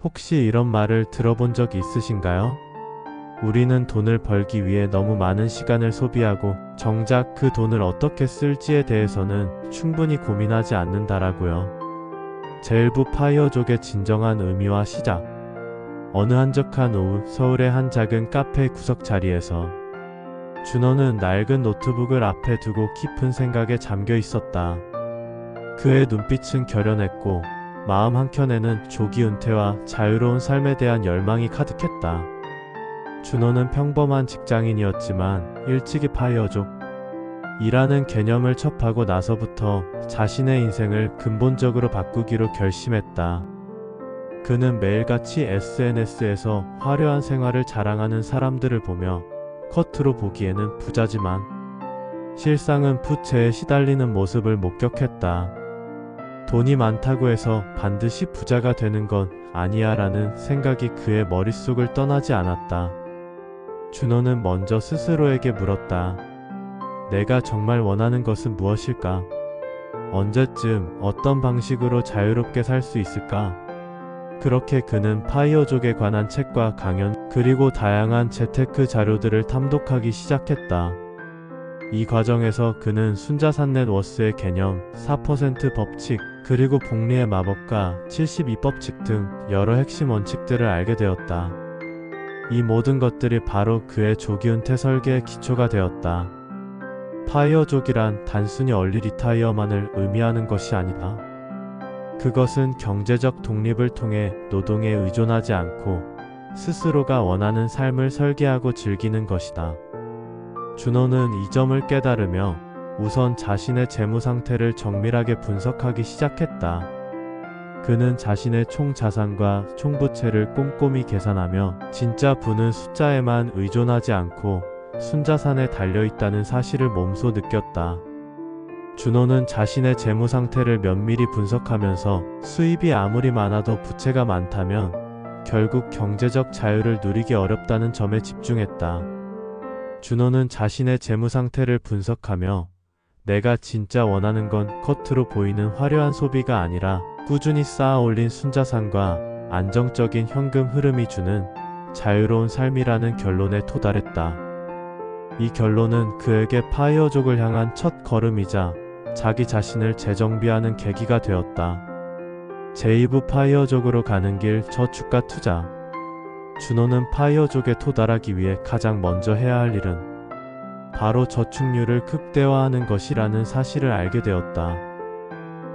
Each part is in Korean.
혹시 이런 말을 들어본 적 있으신가요? 우리는 돈을 벌기 위해 너무 많은 시간을 소비하고 정작 그 돈을 어떻게 쓸지에 대해서는 충분히 고민하지 않는다라고요. 제일부 파이어족의 진정한 의미와 시작. 어느 한적한 오후 서울의 한 작은 카페 구석 자리에서 준호는 낡은 노트북을 앞에 두고 깊은 생각에 잠겨 있었다. 그의 눈빛은 결연했고 마음 한켠에는 조기 은퇴와 자유로운 삶에 대한 열망이 가득했다. 준호는 평범한 직장인이었지만 일찍이 파이어족 이라는 개념을 접하고 나서부터 자신의 인생을 근본적으로 바꾸기로 결심했다. 그는 매일같이 SNS에서 화려한 생활을 자랑하는 사람들을 보며 겉으로 보기에는 부자지만 실상은 부채에 시달리는 모습을 목격했다. 돈이 많다고 해서 반드시 부자가 되는 건 아니야 라는 생각이 그의 머릿속을 떠나지 않았다. 준호는 먼저 스스로에게 물었다. 내가 정말 원하는 것은 무엇일까? 언제쯤 어떤 방식으로 자유롭게 살 수 있을까? 그렇게 그는 파이어족에 관한 책과 강연 그리고 다양한 재테크 자료들을 탐독하기 시작했다. 이 과정에서 그는 순자산 넷워스의 개념, 4% 법칙, 그리고 복리의 마법과 72법칙 등 여러 핵심 원칙들을 알게 되었다. 이 모든 것들이 바로 그의 조기 은퇴 설계의 기초가 되었다. 파이어족이란 단순히 얼리 리타이어만을 의미하는 것이 아니다. 그것은 경제적 독립을 통해 노동에 의존하지 않고 스스로가 원하는 삶을 설계하고 즐기는 것이다. 준호는 이 점을 깨달으며 우선 자신의 재무 상태를 정밀하게 분석하기 시작했다. 그는 자신의 총 자산과 총 부채를 꼼꼼히 계산하며 진짜 부는 숫자에만 의존하지 않고 순자산에 달려있다는 사실을 몸소 느꼈다. 준호는 자신의 재무 상태를 면밀히 분석하면서 수입이 아무리 많아도 부채가 많다면 결국 경제적 자유를 누리기 어렵다는 점에 집중했다. 준호는 자신의 재무 상태를 분석하며 내가 진짜 원하는 건 겉으로 보이는 화려한 소비가 아니라 꾸준히 쌓아 올린 순자산과 안정적인 현금 흐름이 주는 자유로운 삶이라는 결론에 도달했다. 이 결론은 그에게 파이어족을 향한 첫 걸음이자 자기 자신을 재정비하는 계기가 되었다. 제2부 파이어족으로 가는 길 저축과 투자. 준호는 파이어족에 도달하기 위해 가장 먼저 해야 할 일은 바로 저축률을 극대화하는 것이라는 사실을 알게 되었다.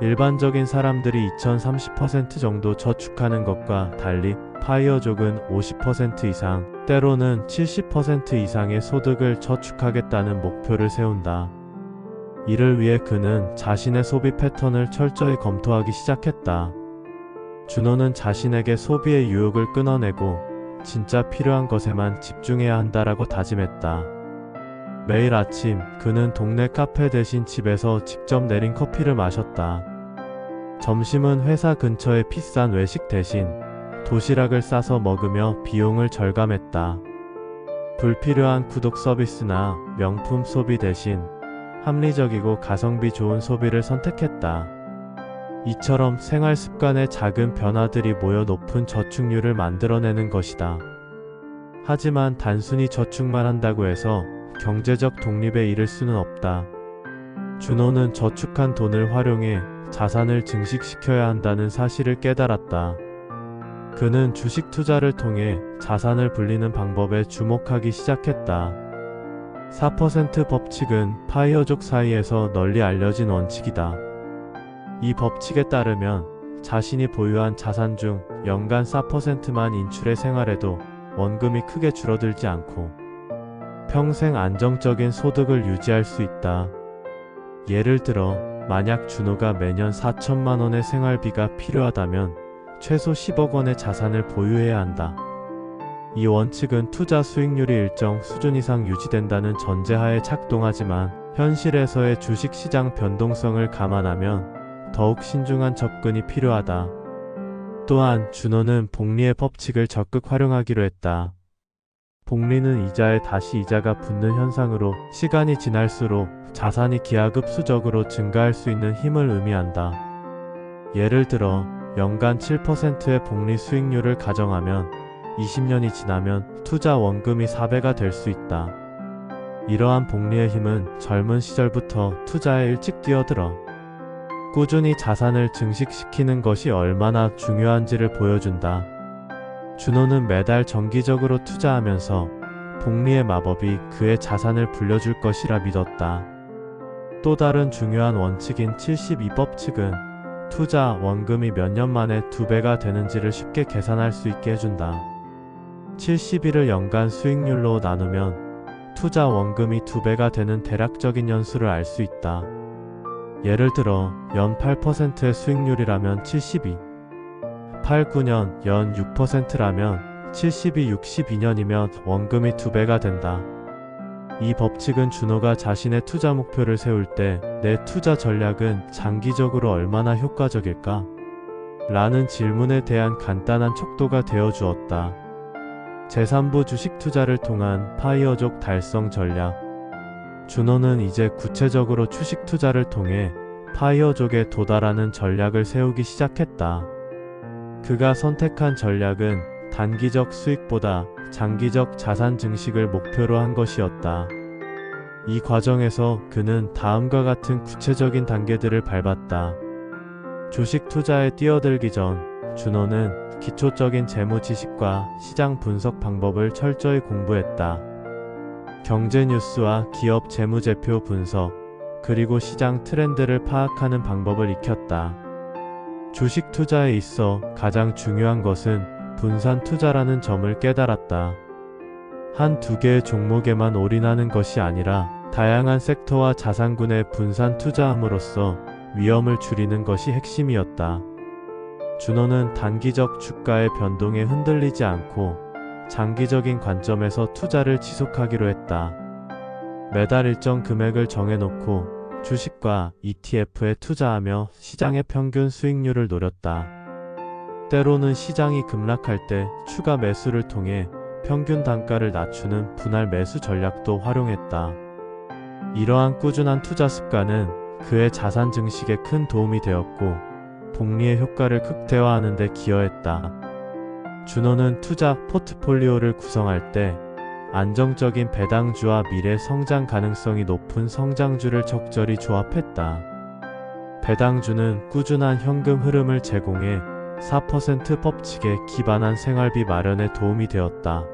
일반적인 사람들이 2030% 정도 저축하는 것과 달리 파이어족은 50% 이상, 때로는 70% 이상의 소득을 저축하겠다는 목표를 세운다. 이를 위해 그는 자신의 소비 패턴을 철저히 검토하기 시작했다. 준호는 자신에게 소비의 유혹을 끊어내고 진짜 필요한 것에만 집중해야 한다라고 다짐했다. 매일 아침 그는 동네 카페 대신 집에서 직접 내린 커피를 마셨다. 점심은 회사 근처의 비싼 외식 대신 도시락을 싸서 먹으며 비용을 절감했다. 불필요한 구독 서비스나 명품 소비 대신 합리적이고 가성비 좋은 소비를 선택했다. 이처럼 생활 습관의 작은 변화들이 모여 높은 저축률을 만들어내는 것이다. 하지만 단순히 저축만 한다고 해서 경제적 독립에 이를 수는 없다. 준호는 저축한 돈을 활용해 자산을 증식시켜야 한다는 사실을 깨달았다. 그는 주식 투자를 통해 자산을 불리는 방법에 주목하기 시작했다. 4% 법칙은 파이어족 사이에서 널리 알려진 원칙이다. 이 법칙에 따르면 자신이 보유한 자산 중 연간 4%만 인출해 생활해도 원금이 크게 줄어들지 않고 평생 안정적인 소득을 유지할 수 있다. 예를 들어 만약 준호가 매년 4천만 원의 생활비가 필요하다면 최소 10억 원의 자산을 보유해야 한다. 이 원칙은 투자 수익률이 일정 수준 이상 유지된다는 전제하에 작동하지만 현실에서의 주식시장 변동성을 감안하면 더욱 신중한 접근이 필요하다. 또한 준호는 복리의 법칙을 적극 활용하기로 했다. 복리는 이자에 다시 이자가 붙는 현상으로 시간이 지날수록 자산이 기하급수적으로 증가할 수 있는 힘을 의미한다. 예를 들어 연간 7%의 복리 수익률을 가정하면 20년이 지나면 투자 원금이 4배가 될 수 있다. 이러한 복리의 힘은 젊은 시절부터 투자에 일찍 뛰어들어 꾸준히 자산을 증식시키는 것이 얼마나 중요한지를 보여준다. 준호는 매달 정기적으로 투자하면서 복리의 마법이 그의 자산을 불려줄 것이라 믿었다. 또 다른 중요한 원칙인 72법칙은 투자 원금이 몇 년 만에 2배가 되는지를 쉽게 계산할 수 있게 해준다. 71을 연간 수익률로 나누면 투자 원금이 2배가 되는 대략적인 연수를 알 수 있다. 예를 들어 연 8%의 수익률이라면 72, 89년 연 6%라면 72, 62년이면 원금이 2배가 된다. 이 법칙은 준호가 자신의 투자 목표를 세울 때 내 투자 전략은 장기적으로 얼마나 효과적일까? 라는 질문에 대한 간단한 촉도가 되어 주었다. 제3부 주식 투자를 통한 파이어족 달성 전략. 준호는 이제 구체적으로 주식 투자를 통해 파이어족에 도달하는 전략을 세우기 시작했다. 그가 선택한 전략은 단기적 수익보다 장기적 자산 증식을 목표로 한 것이었다. 이 과정에서 그는 다음과 같은 구체적인 단계들을 밟았다. 주식 투자에 뛰어들기 전 준호는 기초적인 재무 지식과 시장 분석 방법을 철저히 공부했다. 경제 뉴스와 기업 재무제표 분석, 그리고 시장 트렌드를 파악하는 방법을 익혔다. 주식 투자에 있어 가장 중요한 것은 분산 투자라는 점을 깨달았다. 한두 개의 종목에만 올인하는 것이 아니라 다양한 섹터와 자산군에 분산 투자함으로써 위험을 줄이는 것이 핵심이었다. 준호는 단기적 주가의 변동에 흔들리지 않고 장기적인 관점에서 투자를 지속하기로 했다. 매달 일정 금액을 정해놓고 주식과 ETF에 투자하며 시장의 평균 수익률을 노렸다. 때로는 시장이 급락할 때 추가 매수를 통해 평균 단가를 낮추는 분할 매수 전략도 활용했다. 이러한 꾸준한 투자 습관은 그의 자산 증식에 큰 도움이 되었고 복리의 효과를 극대화하는 데 기여했다. 준호는 투자 포트폴리오를 구성할 때 안정적인 배당주와 미래 성장 가능성이 높은 성장주를 적절히 조합했다. 배당주는 꾸준한 현금 흐름을 제공해 4% 법칙에 기반한 생활비 마련에 도움이 되었다.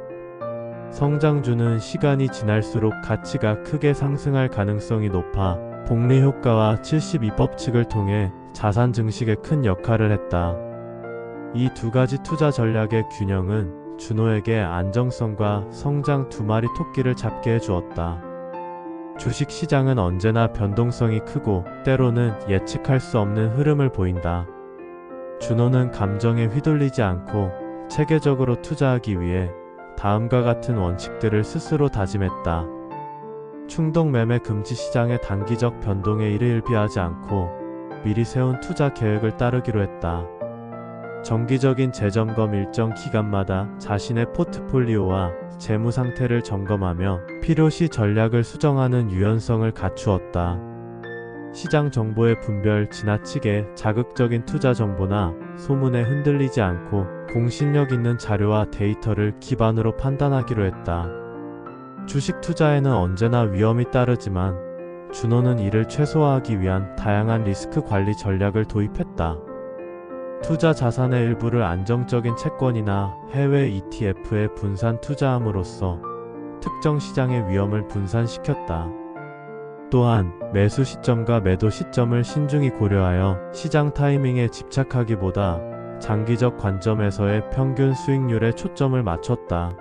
성장주는 시간이 지날수록 가치가 크게 상승할 가능성이 높아 복리 효과와 72법칙을 통해 자산 증식에 큰 역할을 했다. 이 두 가지 투자 전략의 균형은 준호에게 안정성과 성장 두 마리 토끼를 잡게 해주었다. 주식 시장은 언제나 변동성이 크고 때로는 예측할 수 없는 흐름을 보인다. 준호는 감정에 휘둘리지 않고 체계적으로 투자하기 위해 다음과 같은 원칙들을 스스로 다짐했다. 충동 매매 금지, 시장의 단기적 변동에 일희일비하지 않고 미리 세운 투자 계획을 따르기로 했다. 정기적인 재점검, 일정 기간마다 자신의 포트폴리오와 재무 상태를 점검하며 필요시 전략을 수정하는 유연성을 갖추었다. 시장 정보의 분별, 지나치게 자극적인 투자 정보나 소문에 흔들리지 않고 공신력 있는 자료와 데이터를 기반으로 판단하기로 했다. 주식 투자에는 언제나 위험이 따르지만 준호는 이를 최소화하기 위한 다양한 리스크 관리 전략을 도입했다. 투자 자산의 일부를 안정적인 채권이나 해외 ETF에 분산 투자함으로써 특정 시장의 위험을 분산시켰다. 또한 매수 시점과 매도 시점을 신중히 고려하여 시장 타이밍에 집착하기보다 장기적 관점에서의 평균 수익률에 초점을 맞췄다.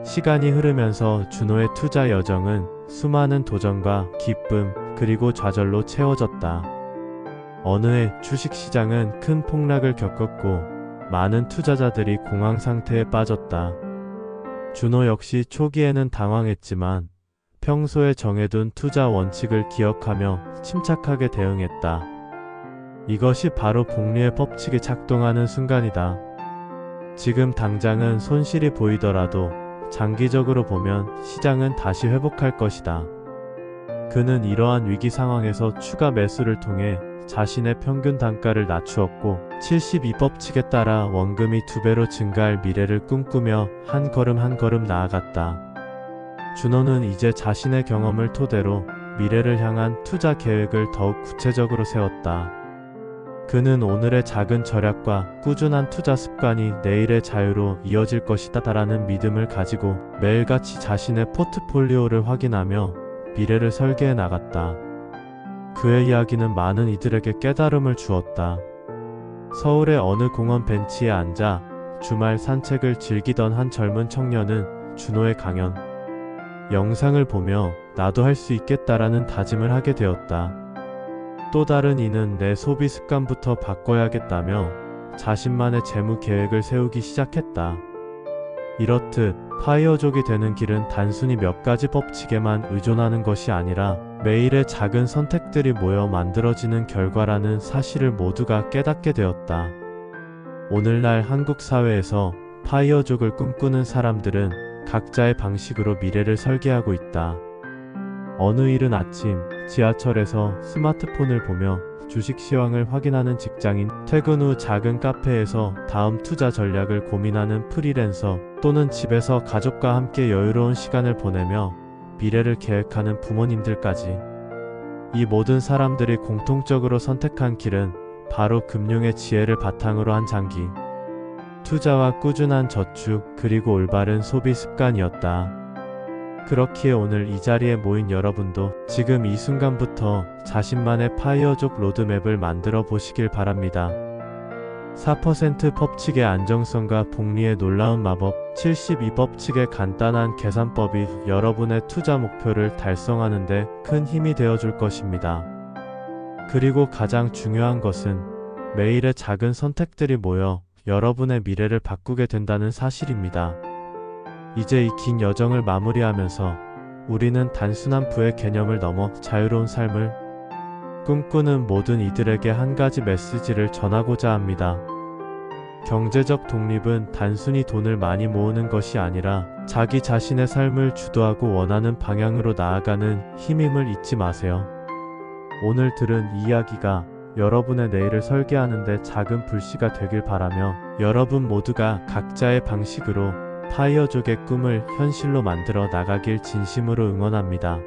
시간이 흐르면서 준호의 투자 여정은 수많은 도전과 기쁨 그리고 좌절로 채워졌다. 어느 해 주식시장은 큰 폭락을 겪었고 많은 투자자들이 공황 상태에 빠졌다. 준호 역시 초기에는 당황했지만 평소에 정해둔 투자 원칙을 기억하며 침착하게 대응했다. 이것이 바로 복리의 법칙이 작동하는 순간이다. 지금 당장은 손실이 보이더라도 장기적으로 보면 시장은 다시 회복할 것이다. 그는 이러한 위기 상황에서 추가 매수를 통해 자신의 평균 단가를 낮추었고 72법칙에 따라 원금이 2배로 증가할 미래를 꿈꾸며 한 걸음 한 걸음 나아갔다. 준호는 이제 자신의 경험을 토대로 미래를 향한 투자 계획을 더욱 구체적으로 세웠다. 그는 오늘의 작은 절약과 꾸준한 투자 습관이 내일의 자유로 이어질 것이다라는 믿음을 가지고 매일같이 자신의 포트폴리오를 확인하며 미래를 설계해 나갔다. 그의 이야기는 많은 이들에게 깨달음을 주었다. 서울의 어느 공원 벤치에 앉아 주말 산책을 즐기던 한 젊은 청년은 준호의 강연 영상을 보며 나도 할 수 있겠다라는 다짐을 하게 되었다. 또 다른 이는 내 소비 습관부터 바꿔야겠다며 자신만의 재무 계획을 세우기 시작했다. 이렇듯 파이어족이 되는 길은 단순히 몇 가지 법칙에만 의존하는 것이 아니라 매일의 작은 선택들이 모여 만들어지는 결과라는 사실을 모두가 깨닫게 되었다. 오늘날 한국 사회에서 파이어족을 꿈꾸는 사람들은 각자의 방식으로 미래를 설계하고 있다. 어느 일은 아침 지하철에서 스마트폰을 보며 주식 시황을 확인하는 직장인, 퇴근 후 작은 카페에서 다음 투자 전략을 고민하는 프리랜서, 또는 집에서 가족과 함께 여유로운 시간을 보내며 미래를 계획하는 부모님들까지. 이 모든 사람들이 공통적으로 선택한 길은 바로 금융의 지혜를 바탕으로 한 장기 투자와 꾸준한 저축, 그리고 올바른 소비 습관이었다. 그렇기에 오늘 이 자리에 모인 여러분도 지금 이 순간부터 자신만의 파이어족 로드맵을 만들어 보시길 바랍니다. 4% 법칙의 안정성과 복리의 놀라운 마법, 72법칙의 간단한 계산법이 여러분의 투자 목표를 달성하는 데 큰 힘이 되어 줄 것입니다. 그리고 가장 중요한 것은 매일의 작은 선택들이 모여 여러분의 미래를 바꾸게 된다는 사실입니다. 이제 이 긴 여정을 마무리하면서 우리는 단순한 부의 개념을 넘어 자유로운 삶을 꿈꾸는 모든 이들에게 한 가지 메시지를 전하고자 합니다. 경제적 독립은 단순히 돈을 많이 모으는 것이 아니라 자기 자신의 삶을 주도하고 원하는 방향으로 나아가는 힘임을 잊지 마세요. 오늘 들은 이 이야기가 여러분의 내일을 설계하는 데 작은 불씨가 되길 바라며 여러분 모두가 각자의 방식으로 파이어족의 꿈을 현실로 만들어 나가길 진심으로 응원합니다.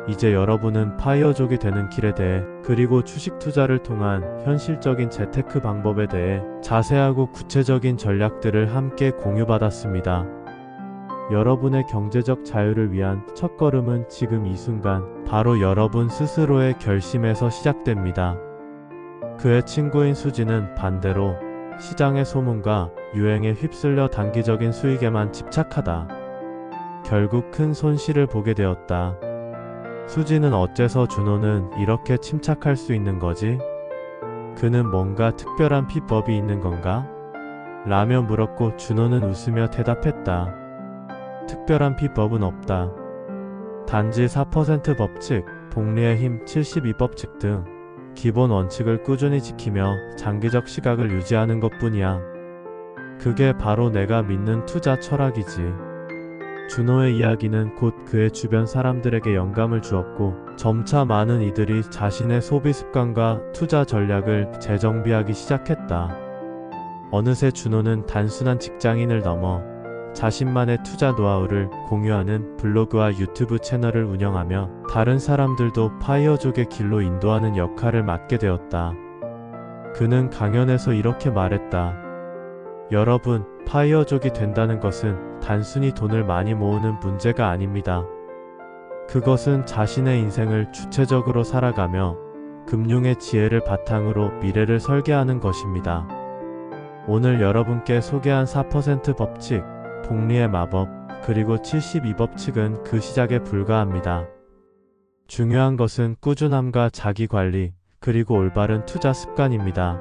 이제 여러분은 파이어족이 되는 길에 대해, 그리고 주식 투자를 통한 현실적인 재테크 방법에 대해 자세하고 구체적인 전략들을 함께 공유받았습니다. 여러분의 경제적 자유를 위한 첫걸음은 지금 이 순간 바로 여러분 스스로의 결심에서 시작됩니다. 그의 친구인 수지는 반대로 시장의 소문과 유행에 휩쓸려 단기적인 수익에만 집착하다 결국 큰 손실을 보게 되었다. 수지는 어째서 준호는 이렇게 침착할 수 있는 거지? 그는 뭔가 특별한 비법이 있는 건가? 라며 물었고 준호는 웃으며 대답했다. 특별한 비법은 없다. 단지 4% 법칙, 복리의 힘, 72법칙 등 기본 원칙을 꾸준히 지키며 장기적 시각을 유지하는 것뿐이야. 그게 바로 내가 믿는 투자 철학이지. 준호의 이야기는 곧 그의 주변 사람들에게 영감을 주었고 점차 많은 이들이 자신의 소비 습관과 투자 전략을 재정비하기 시작했다. 어느새 준호는 단순한 직장인을 넘어 자신만의 투자 노하우를 공유하는 블로그와 유튜브 채널을 운영하며 다른 사람들도 파이어족의 길로 인도하는 역할을 맡게 되었다. 그는 강연에서 이렇게 말했다. 여러분, 파이어족이 된다는 것은 단순히 돈을 많이 모으는 문제가 아닙니다. 그것은 자신의 인생을 주체적으로 살아가며 금융의 지혜를 바탕으로 미래를 설계하는 것입니다. 오늘 여러분께 소개한 4% 법칙, 복리의 마법, 그리고 72법칙은 그 시작에 불과합니다. 중요한 것은 꾸준함과 자기관리, 그리고 올바른 투자 습관입니다.